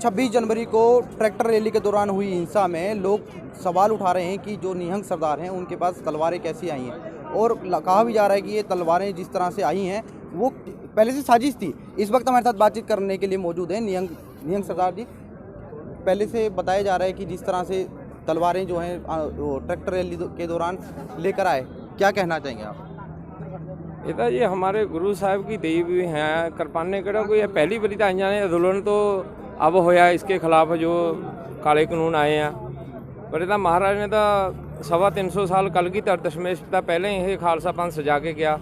26 जनवरी को tractor rally के दौरान हुई हिंसा में लोग सवाल उठा रहे हैं कि जो निहंग सरदार हैं उनके पास तलवारें कैसी आई हैं, और कहा भी जा रहा है कि ये तलवारें जिस तरह से आई हैं वो पहले से साजिश थी। इस वक्त हमारे साथ बातचीत करने के लिए मौजूद हैं निहंग सरदार जी। पहले से बताया जा रहा है कि जिस तरह से तलवारें जो हैं ट्रैक्टर रैली के दौरान लेकर आए, क्या कहना चाहेंगे आप? ਇਹਦਾ ਜੀ हमारे गुरु साहब की दी हुई हैं कृपाने कड़ा कोई पहली बारी तो आईया ने आंदोलन तो अब होया इसके खिलाफ जो काले कानून आए हैं, पर ਇਹਦਾ महाराज ने तो 350 साल कलगीधर दशमेश तो पहले ही खालसा पंथ सजा के गया।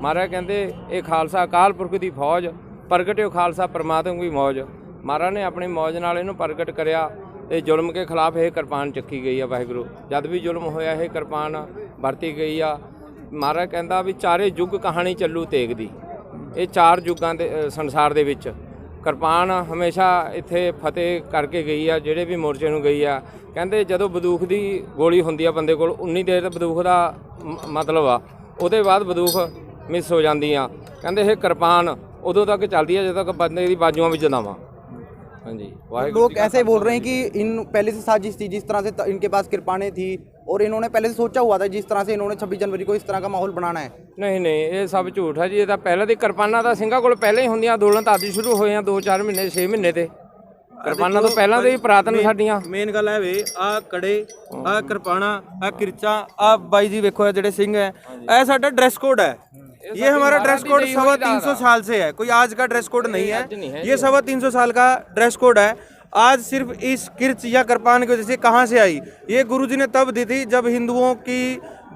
महाराज कहते ये खालसा अकाल पुरख की फौज प्रगटे खालसा परमात्मा की मौज। महाराज ने अपनी मौज नाल इहनूं प्रगट करिया ते जुल्म के खिलाफ यह कृपान चक्की गई है। वाहिगुरू जद भी जुल्म होया यह कृपान वरती गई आ। महाराज कहता भी चारे युग कहानी ਚੱਲੂ ਤੇਗ ਦੀ। ਇਹ ਚਾਰ ਯੁੱਗਾਂ ਦੇ ਸੰਸਾਰ ਦੇ ਵਿੱਚ ਕਿਰਪਾਨ ਹਮੇਸ਼ਾ ਇੱਥੇ ਫਤਿਹ ਕਰਕੇ ਗਈ ਆ, ਜਿਹੜੇ ਵੀ ਮੋਰਚੇ ਨੂੰ ਗਈ ਆ। ਕਹਿੰਦੇ ਜਦੋਂ ਬੰਦੂਕ ਦੀ ਗੋਲੀ ਹੁੰਦੀ ਆ ਬੰਦੇ ਕੋਲ 19 ਦੇਰ ਬੰਦੂਕ ਦਾ ਮਤਲਬ ਆ, ਉਹਦੇ ਬਾਅਦ ਬੰਦੂਕ ਮਿਸ ਹੋ ਜਾਂਦੀ ਆ। ਕਹਿੰਦੇ ਇਹ ਕਿਰਪਾਨ ਉਦੋਂ ਤੱਕ ਚੱਲਦੀ ਆ ਜਦੋਂ ਤੱਕ ਬੰਦੇ ਦੀ ਬਾਜੂਆਂ ਵਿੱਚ ਨਾ ਵਾ। हाँ जी, लोग ऐसे बोल रहे हैं कि इन पहले से साजिश थी, जिस तरह से इनके पास कृपानें थी और इन्होंने पहले से सोचा हुआ था जिस तरह से इन्होंने 26 जनवरी को इस तरह का माहौल बनाना है। नहीं नहीं, ये सब झूठ है जी। ये तो पहले तो किरपाना तो ਸਿੰਘਾਂ ਕੋਲ ਪਹਿਲਾਂ ਹੀ ਹੁੰਦੀਆਂ, ਅੰਦੋਲਨ ਤਾਂ ਅੱਜ ਸ਼ੁਰੂ ਹੋਏ ਆ 2-4 ਮਹੀਨੇ 6 ਮਹੀਨੇ ਤੇ। ਕਿਰਪਾਨਾ ਤੋਂ ਪਹਿਲਾਂ ਦੇ ਹੀ ਪੁਰਾਤਨ ਸਾਡੀਆਂ ਮੇਨ ਗੱਲ ਹੈ ਵੇ ਆ ਕੜੇ ਆ ਕਿਰਪਾਨਾ ਆ ਕਿਰਚਾ ਆ ਬਾਈ ਜੀ ਵੇਖੋ ਇਹ ਜਿਹੜੇ ਸਿੰਘ ਹੈ ਇਹ ਸਾਡਾ ਡਰੈਸ ਕੋਡ ਹੈ। ये हमारा ड्रेस कोड 350 साल से है, कोई आज का ड्रेस कोड नहीं है। ये 350 साल का ड्रेस कोड है। आज सिर्फ इस किर्च या कृपान की वजह से कहाँ से आई? ये गुरुजी ने तब दी थी जब हिंदुओं की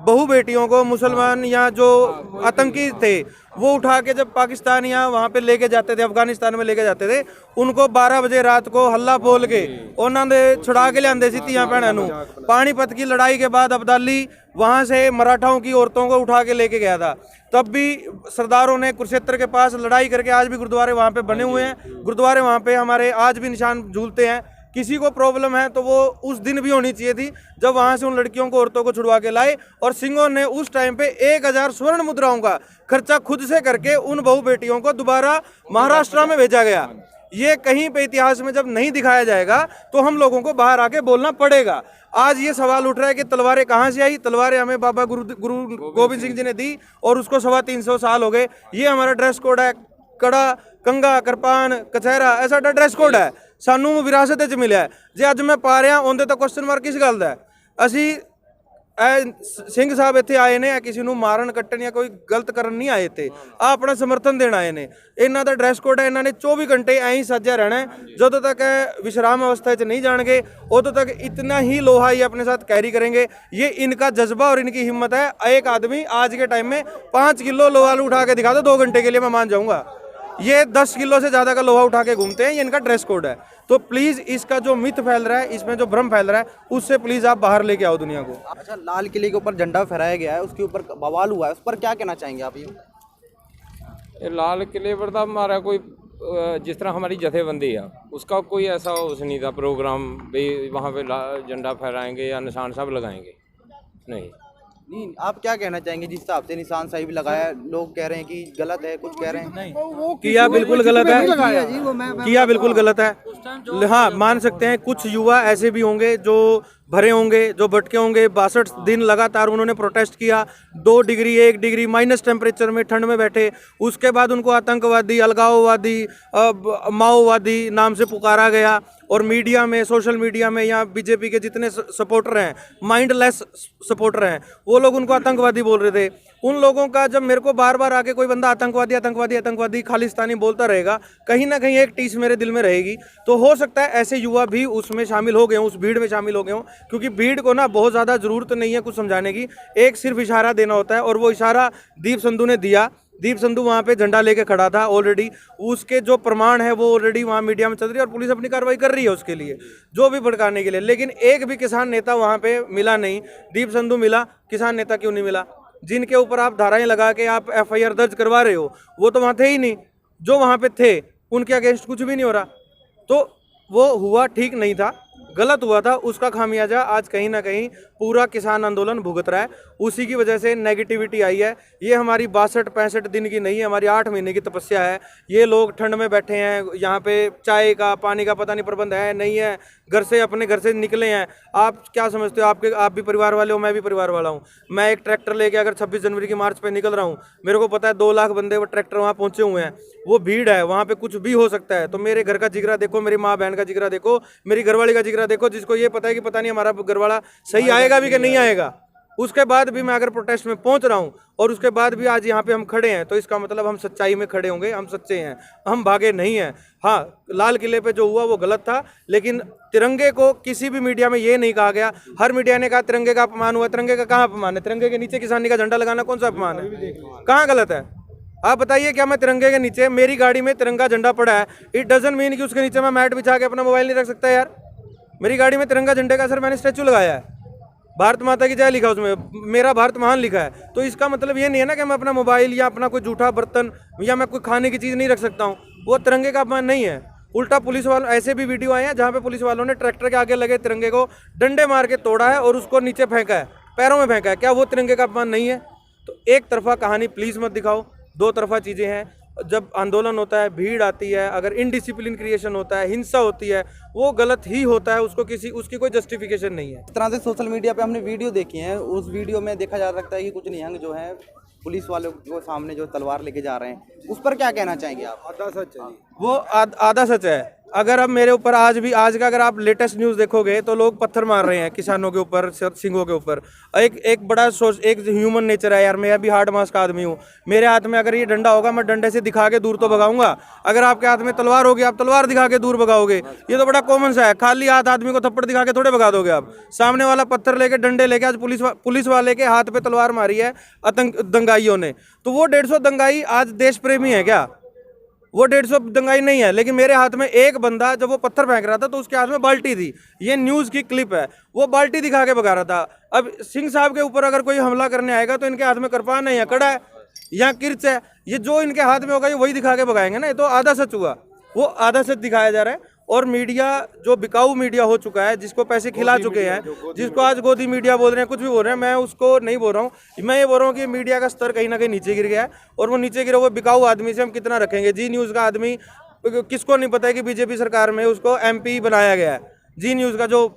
बहु बेटियों को मुसलमान या जो आतंकी थे वो उठा के जब पाकिस्तान या वहाँ पे लेके जाते थे, अफगानिस्तान में लेके जाते थे, उनको 12 बजे रात को हल्ला बोल के उन्होंने छुड़ा के लियांदे सी तियां भैनों नूं। पानीपत की लड़ाई के बाद अब्दाली वहाँ से मराठाओं की औरतों को उठा के लेके गया था। तब भी सरदारों ने कुरुक्षेत्र के पास लड़ाई करके आज भी गुरुद्वारे वहाँ पे बने हुए हैं। गुरुद्वारे वहाँ पे हमारे आज भी निशान झूलते हैं। किसी को प्रॉब्लम है तो वो उस दिन भी होनी चाहिए थी जब वहाँ से उन लड़कियों को औरतों को छुड़वा के लाए, और सिंहों ने उस टाइम पे 1000 स्वर्ण मुद्राओं का खर्चा खुद से करके उन बहु बेटियों को दोबारा महाराष्ट्र में भेजा गया। ये कहीं पे इतिहास में जब नहीं दिखाया जाएगा तो हम लोगों को बाहर आके बोलना पड़ेगा। आज ये सवाल उठ रहा है कि तलवारें कहाँ से आई? तलवारें हमें बाबा गुरु गोविंद सिंह जी ने दी और उसको 350 साल हो गए। ये हमारा ड्रेस कोड है। कड़ा कंगा किरपान कचहरा ਇਹ ਸਾਡਾ ਡਰੈਸ ਕੋਡ ਹੈ, ਸਾਨੂੰ ਵਿਰਾਸਤ ਵਿੱਚ ਮਿਲਿਆ ਹੈ। ਜੇ ਅੱਜ ਮੈਂ ਪਾ ਰਿਹਾ ਉਹਦੇ ਤਾਂ ਕੁਐਸਚਨ ਮਾਰਕ ਕਿਸ ਗੱਲ ਦਾ ਹੈ? ਅਸੀਂ ਸਿੰਘ ਸਾਹਿਬ ਇੱਥੇ ਆਏ ਨੇ ਕਿਸੇ ਨੂੰ ਮਾਰਨ ਕੱਟਣ ਜਾਂ ਕੋਈ ਗਲਤ ਕਰਨ ਨਹੀਂ ਆਏ ਇੱਥੇ, ਆ ਆਪਣਾ ਸਮਰਥਨ ਦੇਣ ਆਏ ਨੇ। ਇਹਨਾਂ ਦਾ ਡਰੈਸ ਕੋਡ ਹੈ, ਇਹਨਾਂ ਨੇ 24 ਘੰਟੇ ਐਂ ਹੀ ਸੱਜਿਆ ਰਹਿਣਾ ਹੈ। ਜਦੋਂ तक विश्राम अवस्था च नहीं जाएंगे उਦੋਂ तक इतना ही लोहा ये अपने साथ कैरी करेंगे। ये इनका जज्बा और इनकी हिम्मत है। एक आदमी आज के टाइम में 5 किलो लोहा उठा के दिखा दो 2 घंटे के लिए, मैं मान जाऊँगा। ये 10 किलो से ज़्यादा का लोहा उठा के घूमते हैं। ये इनका ड्रेस कोड है। तो प्लीज़ इसका जो मिथ फैल रहा है, इसमें जो भ्रम फैल रहा है, उससे प्लीज़ आप बाहर लेके आओ दुनिया को। अच्छा, लाल किले के ऊपर झंडा फहराया गया है, उसके ऊपर बवाल हुआ है, उस पर क्या कहना चाहेंगे आप? ये लाल किले पर तो हमारा कोई जिस तरह हमारी जथेबंदी है उसका कोई ऐसा उस नहीं था प्रोग्राम भी वहाँ पे झंडा फहराएंगे या निशान साहब लगाएंगे, नहीं। आप क्या कहना चाहेंगे जिस हिसाब से निशान साहिब लगाया? लोग कह रहे हैं कि गलत है, कुछ कह रहे हैं नहीं, किया बिल्कुल गलत है, किया बिल्कुल गलत है। हाँ, मान सकते हैं कुछ युवा ऐसे भी होंगे जो भरे होंगे, जो भटके होंगे। 62 दिन लगातार उन्होंने प्रोटेस्ट किया, 2 डिग्री 1 डिग्री माइनस टेम्परेचर में ठंड में बैठे। उसके बाद उनको आतंकवादी, अलगाववादी, माओवादी नाम से पुकारा गया, और मीडिया में, सोशल मीडिया में या बीजेपी के जितने सपोर्टर हैं, माइंडलेस सपोर्टर हैं, वो लोग उनको आतंकवादी बोल रहे थे। उन लोगों का जब मेरे को बार बार आके कोई बंदा आतंकवादी आतंकवादी आतंकवादी खालिस्तानी बोलता रहेगा, कहीं ना कहीं एक टीस मेरे दिल में रहेगी। तो हो सकता है ऐसे युवा भी उसमें शामिल हो गए हों, उस भीड़ में शामिल हो गए हों, क्योंकि भीड़ को ना बहुत ज़्यादा ज़रूरत नहीं है कुछ समझाने की। एक सिर्फ इशारा देना होता है, और वो इशारा दीप संधू ने दिया। दीप संधू वहाँ पे झंडा लेके खड़ा था ऑलरेडी, उसके जो प्रमाण है वो ऑलरेडी वहाँ मीडिया में चल रही है, और पुलिस अपनी कार्रवाई कर रही है उसके लिए, जो भी भड़काने के लिए। लेकिन एक भी किसान नेता वहाँ पे मिला नहीं। दीप संधू मिला, किसान नेता क्यों नहीं मिला? जिनके ऊपर आप धाराएं लगा के आप FIR दर्ज करवा रहे हो वो तो वहाँ थे ही नहीं। जो वहाँ पे थे उनके अगेंस्ट कुछ भी नहीं हो रहा, तो वो हुआ ठीक नहीं था। गलत हुआ था उसका खामियाजा आज कहीं ना कहीं पूरा किसान आंदोलन भुगत रहा है। उसी की वजह से नेगेटिविटी आई है। ये हमारी 62-65 दिन की नहीं है, हमारी 8 महीने की तपस्या है। ये लोग ठंड में बैठे हैं, यहाँ पे चाय का पानी का पता नहीं प्रबंध है नहीं है, घर से अपने घर से निकले हैं। आप क्या समझते हो, आप भी परिवार वाले हो, मैं भी परिवार वाला हूँ। मैं एक ट्रैक्टर लेके अगर 26 जनवरी की मार्च पे निकल रहा हूँ, मेरे को पता है 2 लाख बंदे वो ट्रैक्टर वहाँ पहुंचे हुए हैं, वो भीड़ है, वहाँ पे कुछ भी हो सकता है। तो मेरे घर का जिगरा देखो, मेरी माँ बहन का जिगरा देखो, मेरी घरवाली का जिगरा देखो, जिसको ये पता है कि पता नहीं हमारा घरवाला सही आएगा भी कि नहीं आएगा। उसके बाद भी मैं अगर प्रोटेस्ट में पहुंच रहा हूं और उसके बाद भी आज यहाँ पे हम खड़े हैं, तो इसका मतलब हम सच्चाई में खड़े होंगे, हम सच्चे हैं, हम भागे नहीं हैं। हाँ, लाल किले पे जो हुआ वो गलत था, लेकिन तिरंगे को किसी भी मीडिया में ये नहीं कहा गया। हर मीडिया ने कहा तिरंगे का अपमान हुआ। तिरंगे का कहाँ अपमान है? तिरंगे के नीचे किसानी का झंडा लगाना कौन सा अपमान है? कहाँ गलत है? आप बताइए, क्या मैं तिरंगे के नीचे, मेरी गाड़ी में तिरंगा झंडा पड़ा है, इट डजंट मीन कि उसके नीचे मैं मैट बिछा के अपना मोबाइल नहीं रख सकता यार। मेरी गाड़ी में तिरंगा झंडे का सर मैंने स्टैचू लगाया है, भारत माता की जय लिखा उसमें, मेरा भारत महान लिखा है। तो इसका मतलब ये नहीं है ना कि मैं अपना मोबाइल या अपना कोई जूठा बर्तन या मैं कोई खाने की चीज़ नहीं रख सकता हूँ। वो तिरंगे का अपमान नहीं है। उल्टा पुलिस वालों, ऐसे भी वीडियो आए हैं जहाँ पे पुलिस वालों ने ट्रैक्टर के आगे लगे तिरंगे को डंडे मार के तोड़ा है और उसको नीचे फेंका है, पैरों में फेंका है। क्या वो तिरंगे का अपमान नहीं है? तो एक तरफा कहानी प्लीज़ मत दिखाओ, दो तरफा चीज़ें हैं। जब आंदोलन होता है, भीड़ आती है, अगर इनडिसिप्लिन क्रिएशन होता है, हिंसा होती है, वो गलत ही होता है, उसकी कोई जस्टिफिकेशन नहीं है। इस तरह से सोशल मीडिया पे हमने वीडियो देखी है, उस वीडियो में देखा जा सकता है कि कुछ निहंग जो है पुलिस वालों को सामने जो तलवार लेके जा रहे हैं, उस पर क्या कहना चाहेंगे आप? आधा सच है वो, आधा सच है। अगर अब मेरे ऊपर आज का अगर आप लेटेस्ट न्यूज़ देखोगे तो लोग पत्थर मार रहे हैं किसानों के ऊपर, सिंगों के ऊपर। एक बड़ा सोच, एक ह्यूमन नेचर है यार। मैं भी हार्ड मास का आदमी हूँ, मेरे हाथ में अगर ये डंडा होगा, मैं डंडे से दिखा के दूर तो भगाऊंगा। अगर आपके हाथ में तलवार होगी, आप तलवार दिखा के दूर भगाओगे। ये तो बड़ा कॉमन सा है। खाली हाथ आदमी को थप्पड़ दिखा के थोड़े भगा दोगे आप। सामने वाला पत्थर लेके, डंडे लेके, आज पुलिस वाले के हाथ पे तलवार मारी है दंगाइयों ने, तो वो 150 दंगाई आज देश प्रेमी है क्या? वो 150 दंगाई नहीं है। लेकिन मेरे हाथ में एक बंदा जब वो पत्थर फेंक रहा था तो उसके हाथ में बाल्टी थी, ये न्यूज़ की क्लिप है, वो बाल्टी दिखा के भगा रहा था। अब सिंह साहब के ऊपर अगर कोई हमला करने आएगा तो इनके हाथ में कृपान है या कड़ा है या किर्च है, ये जो इनके हाथ में होगा ये वही दिखा के भगाएंगे ना। ये तो आधा सच हुआ, वो आधा सच दिखाया जा रहा है। और मीडिया जो बिकाऊ मीडिया हो चुका है, जिसको पैसे खिला चुके हैं, जिसको आज गोदी मीडिया बोल रहे हैं, कुछ भी बोल रहे हैं, मैं उसको नहीं बोल रहा हूँ। मैं ये बोल रहा हूँ कि मीडिया का स्तर कहीं ना कहीं नीचे गिर गया है, और वो नीचे गिरा हुआ बिकाऊ आदमी से हम कितना रखेंगे? जी न्यूज़ का आदमी, किसको नहीं पता है कि बीजेपी सरकार में उसको MP बनाया गया है? जी न्यूज़ का जो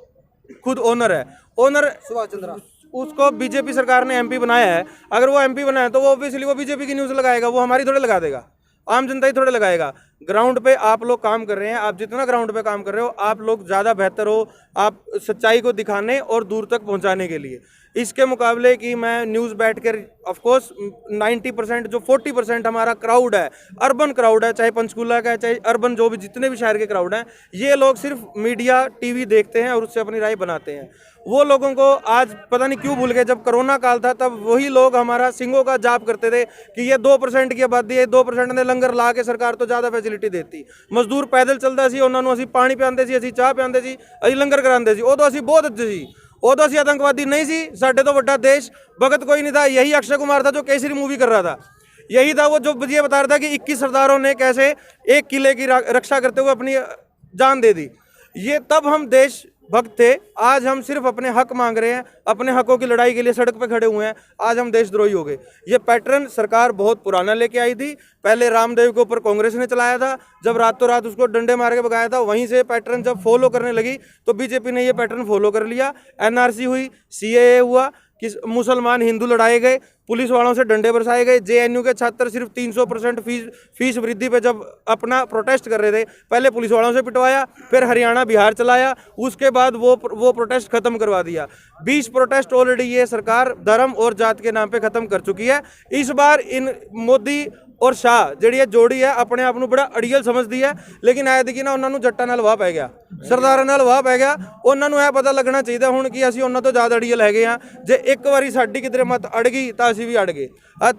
खुद ओनर है, ओनर सुभाष चंद्रा, उसको बीजेपी सरकार ने MP बनाया है। अगर वो MP बनाया तो वो ऑब्वियसली वो बीजेपी की न्यूज़ लगाएगा, वो हमारी थोड़े लगा देगा, आम जनता ही थोड़े लगाएगा। ग्राउंड पे आप लोग काम कर रहे हैं, आप जितना ग्राउंड पे काम कर रहे हो, आप लोग ज़्यादा बेहतर हो, आप सच्चाई को दिखाने और दूर तक पहुंचाने के लिए। इसके मुकाबले कि मैं न्यूज़ बैठ कर, ऑफकोर्स 90% जो 40% हमारा क्राउड है, अर्बन क्राउड है, चाहे पंचकूला का है, चाहे अर्बन जो भी जितने भी शहर के क्राउड हैं, ये लोग सिर्फ मीडिया TV देखते हैं और उससे अपनी राय बनाते हैं। वो लोगों को आज पता नहीं क्यों भूल गए। जब कोरोना काल था तब वही लोग हमारा सिंगों का जाप करते थे कि ये 2% की आबादी है, 2% ने लंगर ला के सरकार तो ज़्यादा फैसिलिटी देती। मजदूर पैदल चलता सी, उन्होंने असी पानी पिआते सी, असी चाह पिआते सी, असी लंगर कराते सी, वो तो असी बहुत अच्छे सी, वो तो असी आतंकवादी नहीं सी। साढ़े तो बड़ा देश भगत कोई नहीं था, यही अक्षय कुमार था जो केसरी मूवी कर रहा था। यही था वो जो ये बता रहा था कि 21 सरदारों ने कैसे एक किले की रक्षा करते हुए अपनी जान दे दी। ये तब हम देश भक्त थे। आज हम सिर्फ अपने हक मांग रहे हैं, अपने हकों की लड़ाई के लिए सड़क पे खड़े हुए हैं। आज हम देशद्रोही हो गए। ये पैटर्न सरकार बहुत पुराना लेके आई थी। पहले रामदेव के ऊपर कांग्रेस ने चलाया था, जब रातों रात उसको डंडे मार के भगाया था। वहीं से पैटर्न जब फॉलो करने लगी तो बीजेपी ने ये पैटर्न फॉलो कर लिया। NRC हुई, CAA हुआ, कि मुसलमान हिंदू लड़ाए गए, पुलिस वालों से डंडे बरसाए गए। JNU के छात्र सिर्फ 300% फीस वृद्धि पे जब अपना प्रोटेस्ट कर रहे थे, पहले पुलिस वालों से पिटवाया, फिर हरियाणा बिहार चलाया, उसके बाद वो प्रोटेस्ट खत्म करवा दिया। 20 प्रोटेस्ट ऑलरेडी ये सरकार धर्म और जात के नाम पे खत्म कर चुकी है। इस बार इन मोदी और शाह ਜਿਹੜੀ जोड़ी है अपने आप ਨੂੰ बड़ा अड़ियल समझती है, लेकिन ਐਤਕੀ ਨਾ ਉਹਨਾਂ ਨੂੰ ਜੱਟਾਂ ਨਾਲ ਵਾਹ ਪੈ ਗਿਆ, ਸਰਦਾਰਾਂ ਨਾਲ ਵਾਹ ਪੈ ਗਿਆ। ਉਹਨਾਂ ਨੂੰ ਇਹ ਪਤਾ ਲੱਗਣਾ ਚਾਹੀਦਾ ਹੁਣ ਕਿ ਅਸੀਂ ਉਹਨਾਂ ਤੋਂ ਜ਼ਿਆਦਾ ਅੜੀਅਲ ਹੈਗੇ ਆ। ਜੇ ਇੱਕ ਵਾਰੀ ਸਾਡੀ ਕਿਧਰੇ ਮਤ ਅੜ गई तो ਅਸੀਂ भी अड़ गए।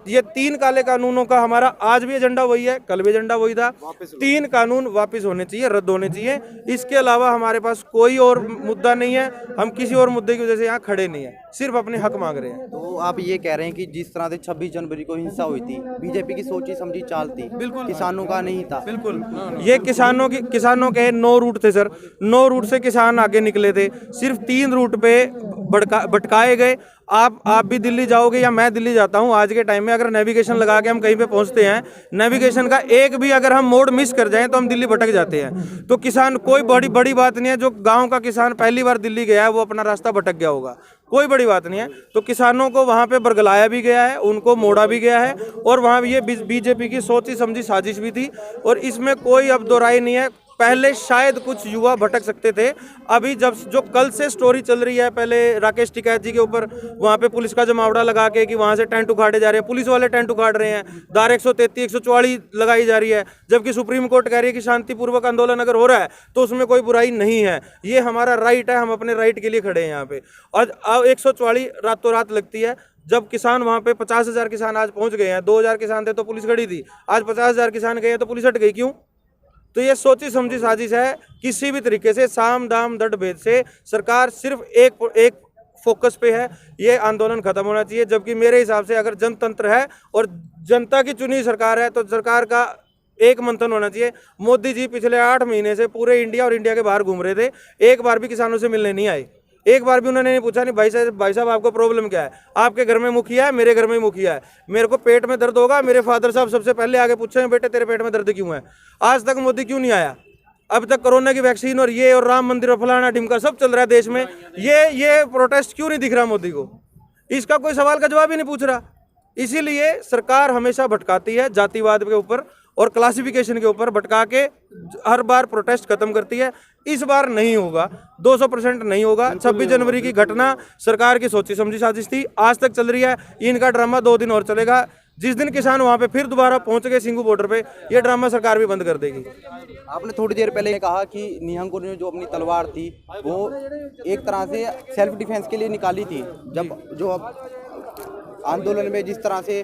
ये 3 काले कानूनों का हमारा आज भी एजेंडा वही है, कल भी एजेंडा वही था। 3 कानून वापस होने चाहिए, रद्द होने चाहिए। इसके अलावा हमारे पास कोई और मुद्दा नहीं है। हम किसी और मुद्दे की वजह से यहाँ खड़े नहीं है, सिर्फ अपने हक मांग रहे हैं। तो आप ये कह रहे हैं कि जिस तरह से 26 जनवरी को हिंसा हुई थी, बीजेपी की सोच सोची समझी चाल थी, बिल्कुल किसानों का नहीं था। बिल्कुल, ये किसानों के 9 रूट थे सर, 9 रूट से किसान आगे निकले थे, सिर्फ 3 रूट पे भटकाए गए। आप भी दिल्ली जाओगे या मैं दिल्ली जाता हूँ, आज के टाइम में अगर नेविगेशन लगा के हम कहीं पे पहुंचते हैं, नेविगेशन का एक भी अगर हम मोड़ मिस कर जाएं तो हम दिल्ली भटक जाते हैं। तो किसान, कोई बड़ी बात नहीं है, जो गांव का किसान पहली बार दिल्ली गया है वो अपना रास्ता भटक गया होगा, कोई बड़ी बात नहीं है। तो किसानों को वहां पे बरगलाया भी गया है, उनको मोड़ा भी गया है, और वहां ये बीजेपी की सोची समझी साजिश भी थी, और इसमें कोई अब दो राय नहीं है। पहले शायद कुछ युवा भटक सकते थे, अभी जब जो कल से स्टोरी चल रही है, पहले राकेश टिकैत जी के ऊपर वहां पे पुलिस का जमावड़ा लगा के कि वहां से टेंट उखाड़े जा रहे हैं, पुलिस वाले टेंट उखाड़ रहे हैं, धारा 133 144 लगाई जा रही है, जबकि सुप्रीम कोर्ट कह रही है कि शांतिपूर्वक आंदोलन अगर हो रहा है तो उसमें कोई बुराई नहीं है, ये हमारा राइट है, हम अपने राइट के लिए खड़े हैं यहाँ पे। और 144 रातों रात लगती है, जब किसान वहां पे 50,000 किसान आज पहुंच गए हैं, 2,000 किसान थे तो पुलिस खड़ी थी, आज 50,000 किसान गए हैं तो पुलिस हट गई, क्यों? तो ये सोची समझी साजिश है। किसी भी तरीके से साम दाम दंड भेद से सरकार सिर्फ एक फोकस पे है, ये आंदोलन खत्म होना चाहिए। जबकि मेरे हिसाब से अगर जनतंत्र है और जनता की चुनी सरकार है तो सरकार का एक मंथन होना चाहिए। मोदी जी पिछले 8 महीने से पूरे इंडिया और इंडिया के बाहर घूम रहे थे, एक बार भी किसानों से मिलने नहीं आए, एक बार भी उन्होंने नहीं पूछा नहीं भाई साहब आपको प्रॉब्लम क्या है, आपके घर में मुखिया है, मेरे घर में मुखिया है, मेरे को पेट में दर्द होगा, मेरे फादर साहब सबसे पहले आगे पूछे बेटे तेरे पेट में दर्द क्यों है। आज तक मोदी क्यों नहीं आया? अब तक कोरोना की वैक्सीन और ये और राम मंदिर और फलाना ढिमका सब चल रहा है देश में, ये प्रोटेस्ट क्यों नहीं दिख रहा मोदी को? इसका कोई सवाल का जवाब ही नहीं पूछ रहा। इसीलिए सरकार हमेशा भटकाती है, जातिवाद के ऊपर और क्लासिफिकेशन के ऊपर भटका के हर बार प्रोटेस्ट खत्म करती है। इस बार नहीं होगा, 200% नहीं होगा। 26 जनवरी की घटना सरकार की सोची समझी साजिश थी, आज तक चल रही है, इनका ड्रामा 2 दिन और चलेगा। जिस दिन किसान वहां पे फिर दोबारा पहुंच गए सिंघू बॉर्डर पे, ये ड्रामा सरकार भी बंद कर देगी। आपने थोड़ी देर पहले कहा कि निहंगों ने जो अपनी तलवार थी वो एक तरह से सेल्फ डिफेंस के लिए निकाली थी, जब जो आंदोलन में जिस तरह से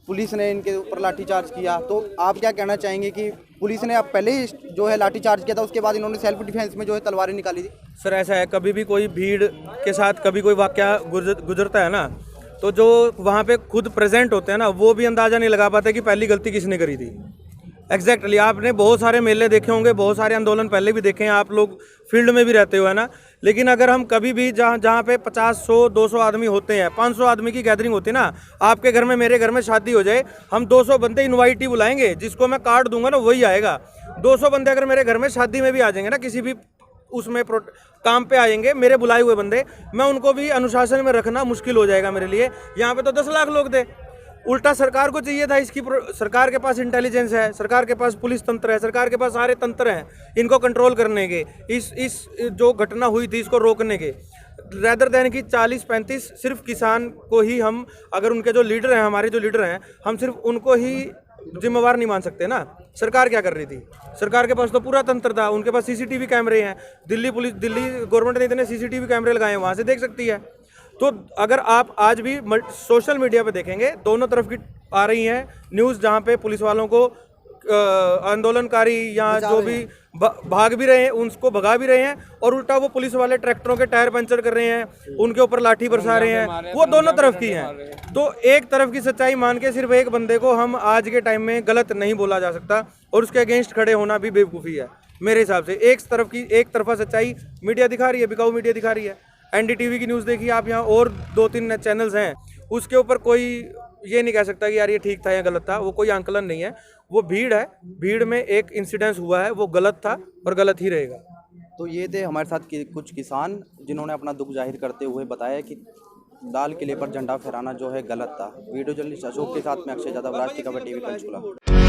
पुलिस ने इनके ऊपर लाठीचार्ज किया, तो आप क्या कहना चाहेंगे कि पुलिस ने अब पहले ही जो है लाठीचार्ज किया था, उसके बाद इन्होंने सेल्फ डिफेंस में जो है तलवारें निकाली थी? सर ऐसा है, कभी भी कोई भीड़ के साथ कभी कोई वाकया गुजरता है ना, तो जो वहाँ पे खुद प्रेजेंट होते हैं ना, वो भी अंदाज़ा नहीं लगा पाते कि पहली गलती किसने करी थी। एग्जैक्टली आपने बहुत सारे मेले देखे होंगे, बहुत सारे आंदोलन पहले भी देखे हैं, आप लोग फील्ड में भी रहते हो है ना। लेकिन अगर हम कभी भी जहाँ पे 50, 100, 200 आदमी होते हैं, 500 आदमी की गैदरिंग होती है ना, आपके घर में मेरे घर में शादी हो जाए, हम 200 बंदे इनवाइट ही बुलाएंगे, जिसको मैं कार्ड दूंगा ना वही आएगा। 200 बंदे अगर मेरे घर में शादी में भी आ जाएंगे ना, किसी भी उसमें काम पे आएंगे मेरे बुलाए हुए बंदे, मैं उनको भी अनुशासन में रखना मुश्किल हो जाएगा मेरे लिए। यहाँ पे तो 10 लाख लोग थे। उल्टा सरकार को चाहिए था, इसकी सरकार के पास इंटेलिजेंस है, सरकार के पास पुलिस तंत्र है, सरकार के पास सारे तंत्र हैं इनको कंट्रोल करने के, इस जो घटना हुई थी इसको रोकने के, रेदर देन की 40-35 सिर्फ किसान को ही हम, अगर उनके जो लीडर हैं, हमारे जो लीडर हैं, हम सिर्फ उनको ही जिम्मेवार नहीं मान सकते ना। सरकार क्या कर रही थी? सरकार के पास तो पूरा तंत्र था, उनके पास सीसीटीवी कैमरे हैं, दिल्ली गवर्नमेंट ने इतने सीसीटीवी कैमरे लगाए हैं, वहाँ से देख सकती है। तो अगर आप आज भी सोशल मीडिया पे देखेंगे, दोनों तरफ की आ रही हैं न्यूज़, जहाँ पे पुलिस वालों को आंदोलनकारी या जो भी भाग भी रहे हैं उनको भगा भी रहे हैं, और उल्टा वो पुलिस वाले ट्रैक्टरों के टायर पंचर कर रहे हैं, उनके ऊपर लाठी बरसा रहे हैं, वो दोनों तरफ की हैं। तो एक तरफ की सच्चाई मान के सिर्फ एक बंदे को हम आज के टाइम में गलत नहीं बोला जा सकता, और उसके अगेंस्ट खड़े होना भी बेवकूफ़ी है मेरे हिसाब से। एक तरफा सच्चाई मीडिया दिखा रही है, बिकाऊ मीडिया दिखा रही है। NDTV की न्यूज़ देखिए आप, यहाँ और 2-3 चैनल्स हैं, उसके ऊपर कोई ये नहीं कह सकता कि यार ये ठीक था या गलत था, वो कोई आंकलन नहीं है, वो भीड़ है, भीड़ में एक इंसिडेंस हुआ है, वो गलत था और गलत ही रहेगा। तो ये थे हमारे साथ कुछ किसान जिन्होंने अपना दुख जाहिर करते हुए बताया कि लाल किले पर झंडा फहराना जो है गलत था। वीडियो जर्नलिस्ट अशोक के साथ में अक्षय यादव, राष्ट्रीय खबर TV पंचकुला।